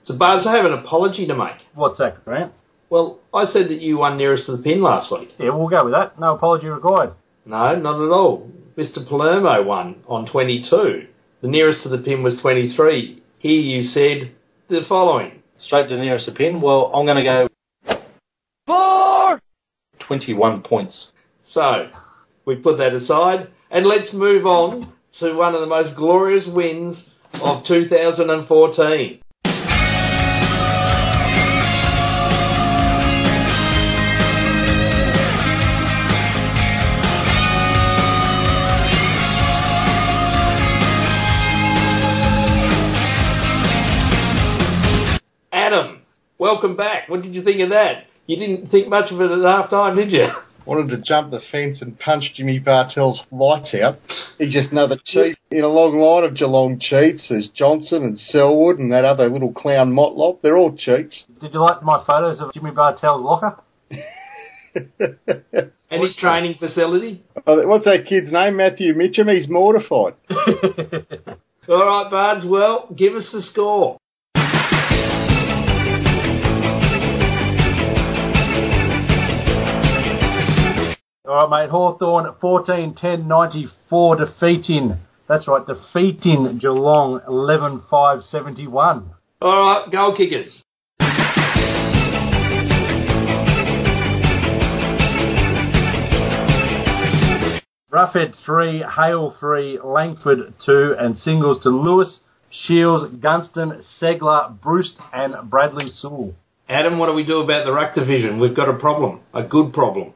So, Bards, I have an apology to make. What's that, Grant? Well, I said that you won nearest to the pin last week. Yeah, we'll go with that. No apology required. No, not at all. Mr. Palermo won on 22. The nearest to the pin was 23. Here you said the following. Straight to the nearest to the pin. Well, I'm going to go 4! 21 points. So, we put that aside, and let's move on to one of the most glorious wins of 2014. Adam, welcome back. What did you think of that? You didn't think much of it at half-time, did you? Wanted to jump the fence and punch Jimmy Bartel's lights out. He's just another cheat in a long line of Geelong cheats. There's Johnson and Selwood and that other little clown Motlop. They're all cheats. Did you like my photos of Jimmy Bartel's locker? And his training facility? What's that kid's name? Matthew Mitchum? He's mortified. All right, Bards, well, give us the score. All right, mate. Hawthorn 14-10-94 defeating. That's right, defeating Geelong 11-5-71. All right, goal kickers. Roughhead 3, Hale 3, Langford 2, and singles to Lewis, Shields, Gunston, Segler, Bruce, and Bradley Sewell. Adam, what do we do about the ruck division? We've got a problem, a good problem.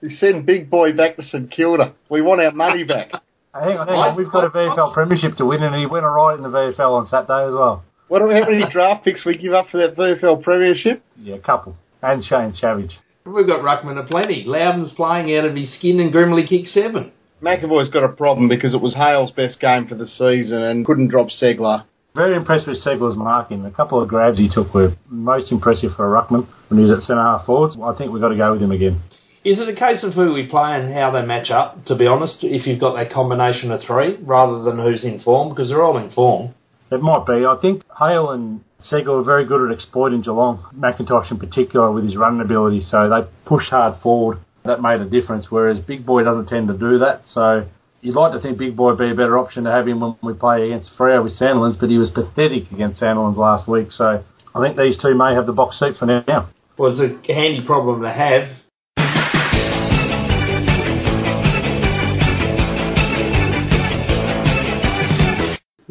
We send Big Boy back to St Kilda. We want our money back. Hang on. We've got a VFL premiership to win, and he went all right in the VFL on Saturday as well. How many draft picks we give up for that VFL premiership? Yeah, a couple. And Shane Savage. We've got ruckman aplenty. Loudon's playing out of his skin and Grimley kicked 7. McAvoy's got a problem because it was Hale's best game for the season and couldn't drop Segler. Very impressed with Segler's marking. A couple of grabs he took were most impressive for a ruckman when he was at centre-half forwards. I think we've got to go with him again. Is it a case of who we play and how they match up, to be honest, if you've got that combination of 3, rather than who's in form? Because they're all in form. It might be. I think Hale and Segler are very good at exploiting Geelong, McIntosh in particular with his running ability, so they push hard forward. That made a difference, whereas Big Boy doesn't tend to do that. So you'd like to think Big Boy would be a better option to have him when we play against Freo with Sandilands, but he was pathetic against Sandilands last week, so I think these two may have the box seat for now. Well, it's a handy problem to have.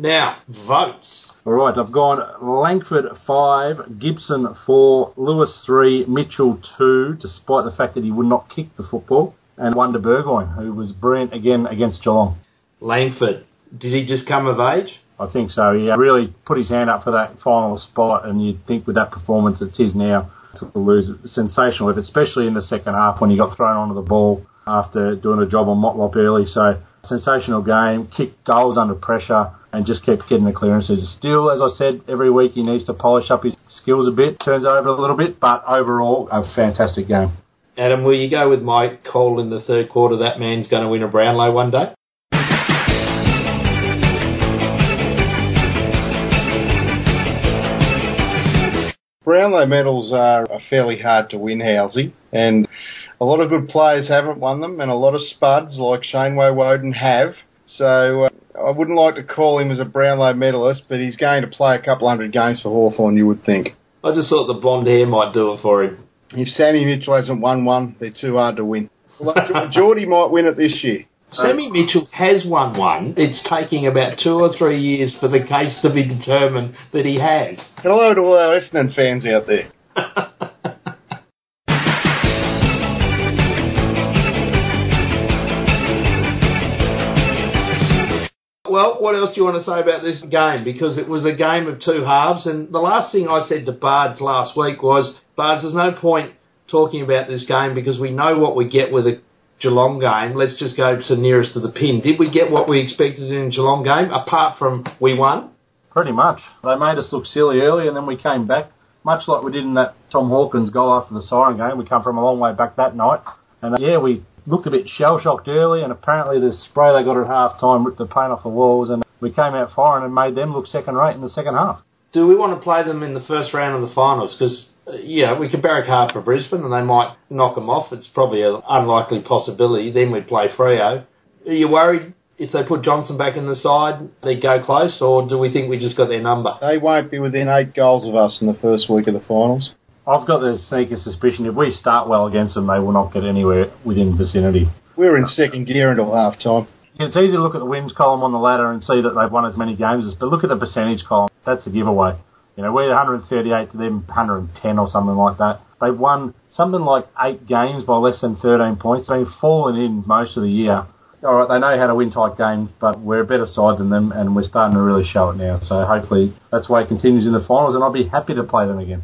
Now, votes. All right, I've gone Langford 5, Gibson 4, Lewis 3, Mitchell 2, despite the fact that he would not kick the football, and 1 to Burgoyne, who was brilliant again against Geelong. Langford, did he just come of age? I think so. He really put his hand up for that final spot, and you'd think with that performance it's his now to lose. Sensational, especially in the second half when he got thrown onto the ball after doing a job on Motlop early. So, sensational game, kicked goals under pressure, and just kept getting the clearances. Still, as I said, every week he needs to polish up his skills a bit, turns over a little bit, but overall, a fantastic game. Adam, will you go with my call in the third quarter? That man's going to win a Brownlow one day? Brownlow medals are fairly hard to win, Housey, and a lot of good players haven't won them, and a lot of spuds like Shane Woden have. So I wouldn't like to call him as a Brownlow medalist, but he's going to play a couple hundred games for Hawthorn, you would think. I just thought the blonde hair might do it for him. If Sammy Mitchell hasn't won one, they're too hard to win. Well, Geordie might win it this year. Sammy Mitchell has won one. It's taking about 2 or 3 years for the case to be determined that he has. Hello to all our Essendon fans out there. Well, what else do you want to say about this game? Because it was a game of 2 halves, and the last thing I said to Bards last week was, Bards, there's no point talking about this game because we know what we get with a Geelong game. Let's just go to nearest to the pin. Did we get what we expected in a Geelong game, apart from we won? Pretty much. They made us look silly early, and then we came back, much like we did in that Tom Hawkins goal after the Siren game. We come from a long way back that night. And, we looked a bit shell-shocked early, and apparently the spray they got at half-time ripped the paint off the walls, and we came out firing and made them look second-rate in the second half. Do we want to play them in the first round of the finals? Because, we could barrack hard for Brisbane and they might knock them off. It's probably an unlikely possibility. Then we'd play Freo. Are you worried if they put Johnson back in the side, they go close, or do we think we just got their number? They won't be within 8 goals of us in the first week of the finals. I've got the sneaky suspicion if we start well against them, they will not get anywhere within vicinity. We're in second gear until half-time. It's easy to look at the wins column on the ladder and see that they've won as many games as, but look at the percentage column. That's a giveaway. We're 138 to them 110 or something like that. They've won something like 8 games by less than 13 points. They've been falling in most of the year. All right, they know how to win tight games, but we're a better side than them, and we're starting to really show it now. So hopefully that's the way it continues in the finals, and I'll be happy to play them again.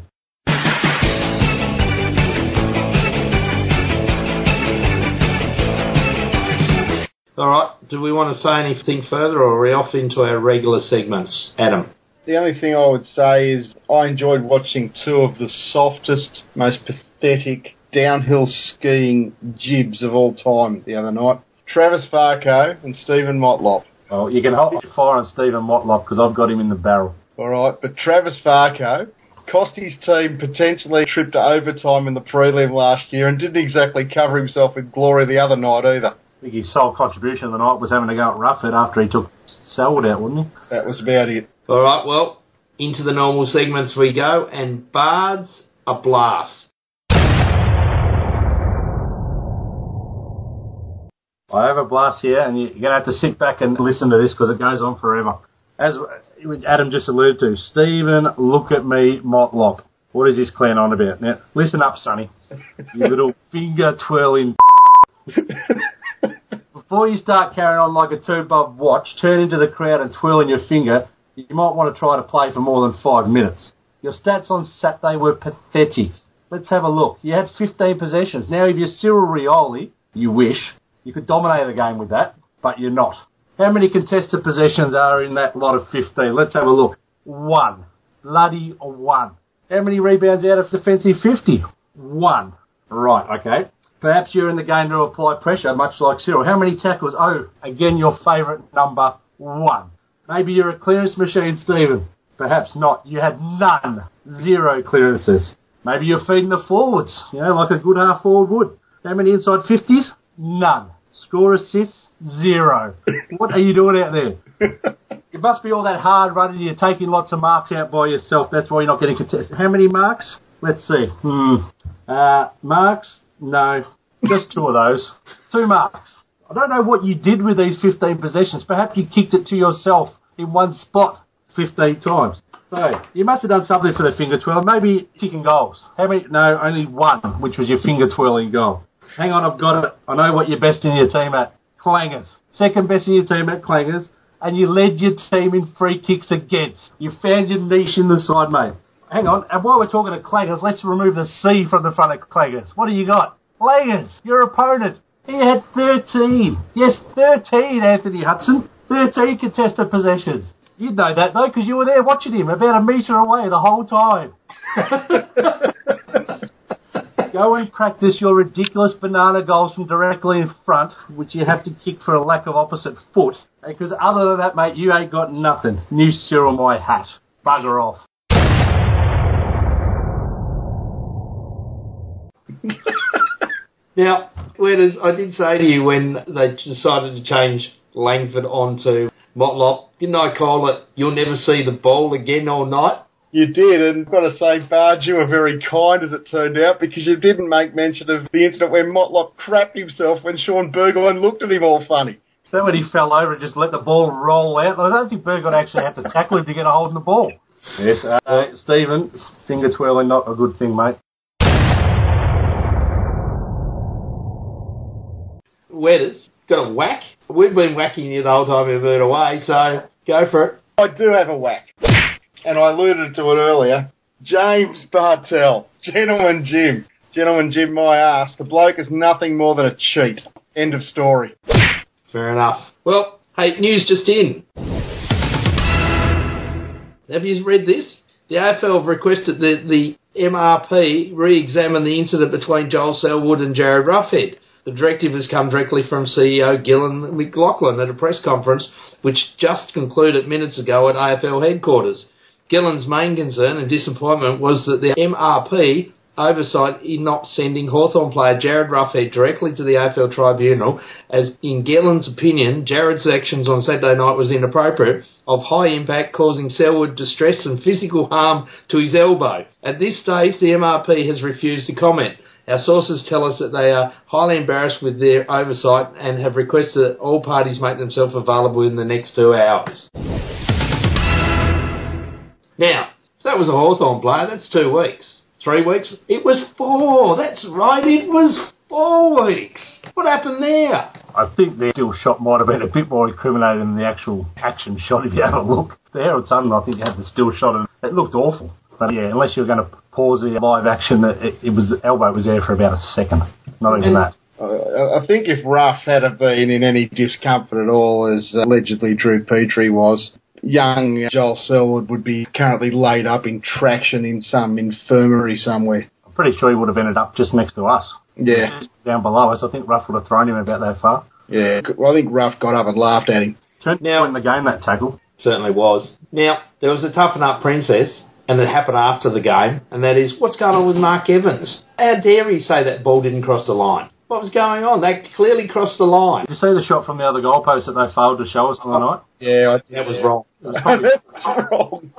All right, do we want to say anything further, or are we off into our regular segments? Adam? The only thing I would say is I enjoyed watching 2 of the softest, most pathetic downhill skiing jibs of all time the other night. Travis Farco and Steven Motlop. Oh, you can hold fire on Steven Motlop because I've got him in the barrel. All right, but Travis Farco cost his team potentially a trip to overtime in the prelim last year and didn't exactly cover himself with glory the other night either. I think his sole contribution of the night was having to go at Rufford after he took Selwood out, wasn't he? That was about it. All right, well, into the normal segments we go, and Bards, a blast. I have a blast here, and you're going to have to sit back and listen to this because it goes on forever. As Adam just alluded to, Steven, look at me, Motlop. What is this clown on about? Now, listen up, Sonny. You little finger-twirling Before you start carrying on like a 2-bob watch, turn into the crowd and twirling your finger, you might want to try to play for more than 5 minutes. Your stats on Saturday were pathetic. Let's have a look. You had 15 possessions. Now, if you're Cyril Rioli, you wish, you could dominate a game with that, but you're not. How many contested possessions are in that lot of 15? Let's have a look. 1. Bloody 1. How many rebounds out of defensive 50? 1. Right, okay. Perhaps you're in the game to apply pressure, much like Cyril. How many tackles? Oh, again, your favourite number, 1. Maybe you're a clearance machine, Steven. Perhaps not. You had none. 0 clearances. Maybe you're feeding the forwards, like a good half forward would. How many inside 50s? None. Score assists? 0. What are you doing out there? It must be all that hard running. You're taking lots of marks out by yourself. That's why you're not getting contested. How many marks? Let's see. Marks? No. Just 2 of those. 2 marks. I don't know what you did with these 15 possessions. Perhaps you kicked it to yourself in one spot 15 times. So, you must have done something for the finger twirl. Maybe kicking goals. How many? No, only 1, which was your finger twirling goal. Hang on, I've got it. I know what you're best in your team at. Clangers. Second best in your team at Clangers. And you led your team in free kicks against. You found your niche in the side, mate. Hang on, and while we're talking of Clangers, let's remove the C from the front of Clangers. What do you got? Clangers, your opponent. He had 13. Yes, 13, Anthony Hudson. 13 contested possessions. You'd know that, though, because you were there watching him about a metre away the whole time. Go and practice your ridiculous banana goals from directly in front, which you have to kick for a lack of opposite foot. Because other than that, mate, you ain't got nothing. New Cyril my hat. Bugger off. Now, Wedders, I did say to you when they decided to change Langford onto Motlop, didn't I call it, you'll never see the ball again all night? You did, and I've got to say, Bard, you were very kind as it turned out, because you didn't make mention of the incident where Motlop crapped himself when Sean Burgoyne looked at him all funny. So when he fell over and just let the ball roll out, I don't think Burgoyne actually had to tackle him to get a hold of the ball. Yes, Steven, finger twirling, not a good thing, mate. Wedders, got a whack? We've been whacking you the whole time we've been away, so go for it. I do have a whack, and I alluded to it earlier. James Bartel, Gentleman Jim, my ass. The bloke is nothing more than a cheat. End of story. Fair enough. Well, hey, news just in. Have you read this? The AFL have requested that the MRP re-examine the incident between Joel Selwood and Jared Roughhead. The directive has come directly from CEO Gillan McLaughlin at a press conference which just concluded minutes ago at AFL headquarters. Gillan's main concern and disappointment was that the MRP oversight in not sending Hawthorn player Jared Roughead directly to the AFL tribunal, as in Gillan's opinion, Jared's actions on Saturday night was inappropriate, of high impact, causing Selwood distress and physical harm to his elbow. At this stage, the MRP has refused to comment. Our sources tell us that they are highly embarrassed with their oversight and have requested that all parties make themselves available in the next 2 hours. Now, so that was a Hawthorn player. That's 2 weeks. 3 weeks? It was 4. That's right. It was 4 weeks. What happened there? I think the still shot might have been a bit more incriminating than the actual action shot if you have a look. The Herald Sun, I think, had the still shot and it looked awful. But yeah, unless you're going to pause the live action, the elbow was there for about a second. Not even that. I think if Ruff had been in any discomfort at all, as allegedly Drew Petrie was, young Joel Selwood would be currently laid up in traction in some infirmary somewhere. I'm pretty sure he would have ended up just next to us. Yeah. Down below us. I think Ruff would have thrown him about that far. Yeah, well, I think Ruff got up and laughed at him. Turned in the game, that tackle. Certainly was. Now, there was a toughen up princess, and it happened after the game, and that is, what's going on with Mark Evans? How dare he say that ball didn't cross the line? What was going on? They clearly crossed the line. Did you see the shot from the other goalpost that they failed to show us on the night? Yeah, that was wrong. That's wrong.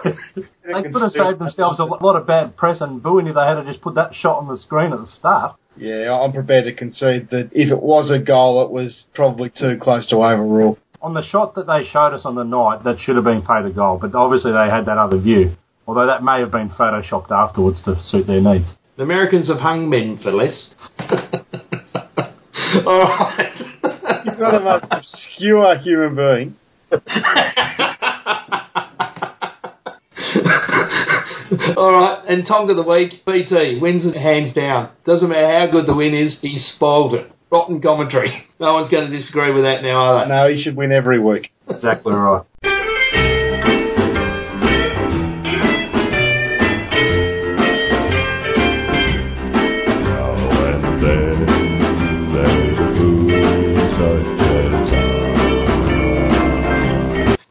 They could have saved themselves a lot of bad press and booing if they had just put that shot on the screen at the start. Yeah, I'm prepared to concede that if it was a goal, it was probably too close to overrule. On the shot that they showed us on the night, that should have been paid a goal, but obviously they had that other view, although that may have been photoshopped afterwards to suit their needs. The Americans have hung men for less. All right. You've got the most obscure human being. All right, and Tonk of the week, BT wins it hands down. Doesn't matter how good the win is, he spoiled it. Rotten commentary. No one's going to disagree with that now, are they? No, he should win every week. Exactly right.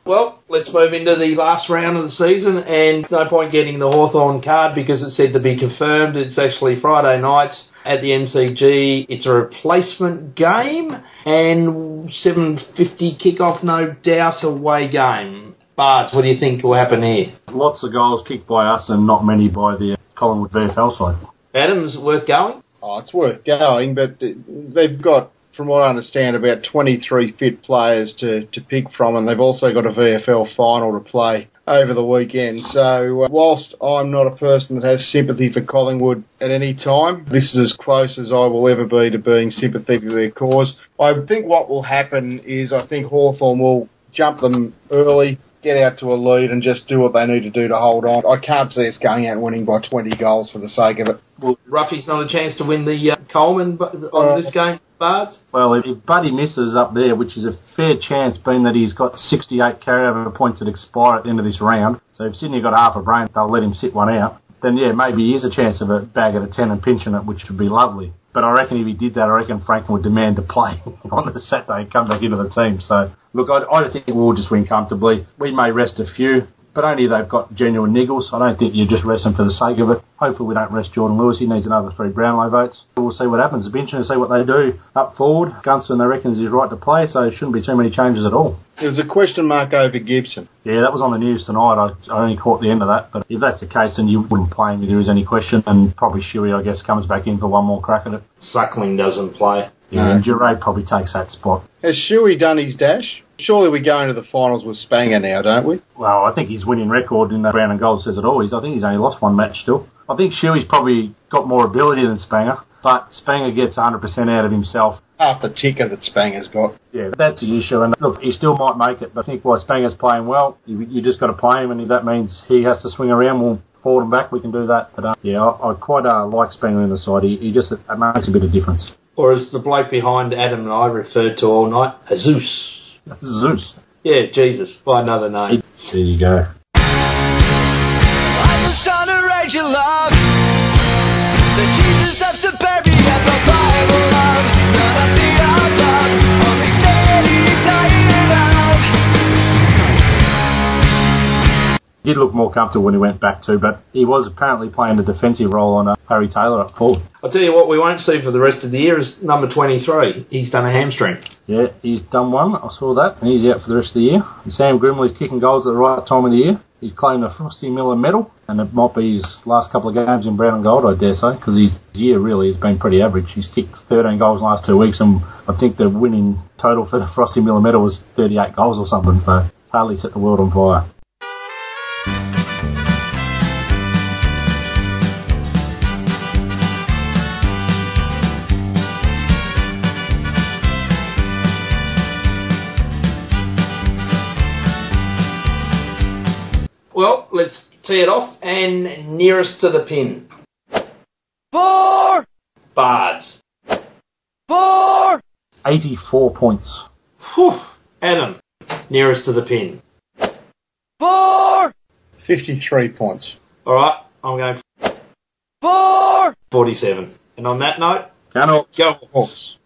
Well, let's move into the last round of the season, and no point getting the Hawthorn card because it's said to be confirmed. It's actually Friday nights at the MCG. It's a replacement game and 7:50 kickoff, no doubt, away game. Bards, what do you think will happen here? Lots of goals kicked by us and not many by the Collingwood VFL side. Adams, worth going? Oh, it's worth going, but they've got, from what I understand, about 23 fit players to pick from, and they've also got a VFL final to play over the weekend. So whilst I'm not a person that has sympathy for Collingwood at any time, this is as close as I will ever be to being sympathetic to their cause. I think what will happen is I think Hawthorn will jump them early, get out to a lead and just do what they need to do to hold on. I can't see us going out and winning by 20 goals for the sake of it. Well, Ruffy's not a chance to win the Coleman on this game, Bards? Well, if Buddy misses up there, which is a fair chance, being that he's got 68 carryover points that expire at the end of this round, so if Sydney got half a brain, they'll let him sit one out, then yeah, maybe he is a chance of a bag at a 10 and pinching it, which would be lovely. But I reckon if he did that, I reckon Franklin would demand to play on the Saturday and come back into the team. So, look, I think we'll just win comfortably. We may rest a few, but only if they've got genuine niggles. I don't think you just rest them for the sake of it. Hopefully we don't rest Jordan Lewis. He needs another 3 Brownlow votes. We'll see what happens. It'll be interesting to see what they do up forward. Gunston, I reckon, is his right to play, so it shouldn't be too many changes at all. There was a question mark over Gibson. Yeah, that was on the news tonight. I only caught the end of that. But if that's the case, then you wouldn't play him if there is any question. And probably Shuey, I guess, comes back in for one more crack at it. Suckling doesn't play. Yeah, and Duray probably takes that spot. Has Shuey done his dash? Surely we go into the finals with Spanger now, don't we? Well, I think his winning record in the Brown and Gold says it all. I think he's only lost one match still. I think Shuey's probably got more ability than Spanger, but Spanger gets 100% out of himself. Half the ticker that Spanger's got. Yeah, that's the issue. And look, he still might make it, but I think while Spanger's playing well, you just got to play him, and if that means he has to swing around, we'll forward him back, we can do that. But yeah, I quite like Spanger in the side. He just it makes a bit of difference. Or as the bloke behind Adam and I referred to all night, Jesus. Zeus. Yeah, Jesus, by another name. There you go. I'm the son of Rachel Love, the Jesus of Siberia, the Bible of He did look more comfortable when he went back too, but he was apparently playing a defensive role on Harry Taylor up forward. I'll tell you what we won't see for the rest of the year is number 23. He's done a hamstring. Yeah, he's done one. I saw that, and he's out for the rest of the year. And Sam Grimley's kicking goals at the right time of the year. He's claimed the Frosty Miller medal, and it might be his last couple of games in brown and gold, I dare say, because his year really has been pretty average. He's kicked 13 goals in the last 2 weeks, and I think the winning total for the Frosty Miller medal was 38 goals or something, so hardly set the world on fire. Well, let's tee it off and nearest to the pin. 4! Bards. 4! 84 points. Whew. Adam, nearest to the pin. 4! 53 points. All right, I'm going 4! 47. And on that note, Go Hawks.